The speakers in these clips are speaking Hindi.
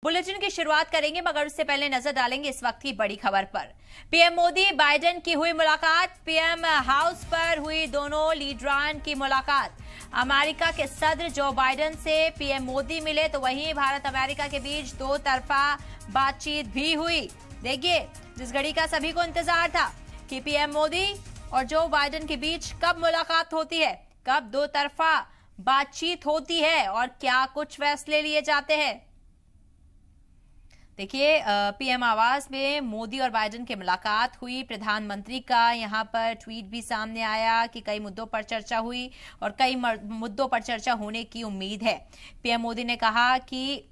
बुलेटिन की शुरुआत करेंगे, मगर उससे पहले नजर डालेंगे इस वक्त की बड़ी खबर पर। पीएम मोदी बाइडेन की हुई मुलाकात। पीएम हाउस पर हुई दोनों लीडरान की मुलाकात। अमेरिका के सदर जो बाइडेन से पीएम मोदी मिले, तो वहीं भारत अमेरिका के बीच दो तरफा बातचीत भी हुई। देखिए, जिस घड़ी का सभी को इंतजार था कि पीएम मोदी और जो बाइडेन के बीच कब मुलाकात होती है, कब दो तरफा बातचीत होती है और क्या कुछ फैसले लिए जाते हैं। देखिए, पीएम आवास में मोदी और बाइडेन की मुलाकात हुई। प्रधानमंत्री का यहां पर ट्वीट भी सामने आया कि कई मुद्दों पर चर्चा हुई और कई मुद्दों पर चर्चा होने की उम्मीद है। पीएम मोदी ने कहा कि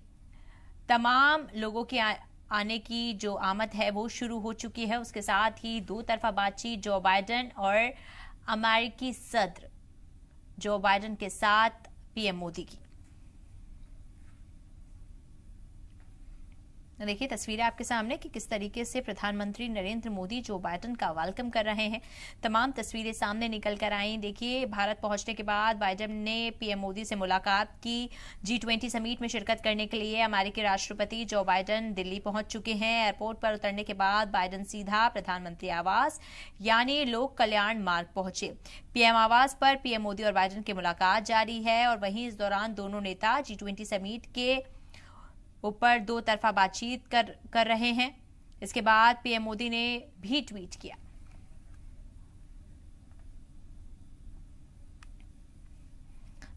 तमाम लोगों के आने की जो आमद है वो शुरू हो चुकी है। उसके साथ ही दो तरफा बातचीत जो बाइडेन और अमेरिकी सदर जो बाइडेन के साथ पीएम मोदी की। देखिए तस्वीरें आपके सामने कि किस तरीके से प्रधानमंत्री नरेंद्र मोदी जो बाइडेन का वेलकम कर रहे हैं। तमाम तस्वीरें सामने निकल कर आई। देखिए, भारत पहुंचने के बाद बाइडेन ने पीएम मोदी से मुलाकात की। G20 समिट में शिरकत करने के लिए अमेरिकी राष्ट्रपति जो बाइडेन दिल्ली पहुंच चुके हैं। एयरपोर्ट पर उतरने के बाद बाइडेन सीधा प्रधानमंत्री आवास यानी लोक कल्याण मार्ग पहुंचे। पीएम आवास पर पीएम मोदी और बाइडेन की मुलाकात जारी है और वहीं इस दौरान दोनों नेता G20 समिट के ऊपर दो तरफा बातचीत कर रहे हैं। इसके बाद पीएम मोदी ने भी ट्वीट किया।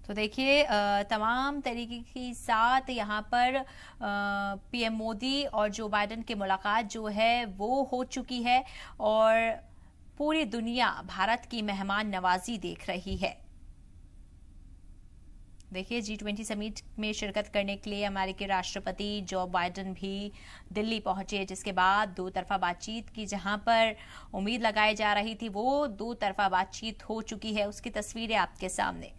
तो देखिए, तमाम तरीके के साथ यहाँ पर पीएम मोदी और जो बाइडेन की मुलाकात जो है वो हो चुकी है और पूरी दुनिया भारत की मेहमान नवाजी देख रही है। देखिए, G20 समिट में शिरकत करने के लिए अमेरिकी राष्ट्रपति जो बाइडेन भी दिल्ली पहुंचे, जिसके बाद दो तरफा बातचीत की जहां पर उम्मीद लगाई जा रही थी वो दो तरफा बातचीत हो चुकी है। उसकी तस्वीरें आपके सामने।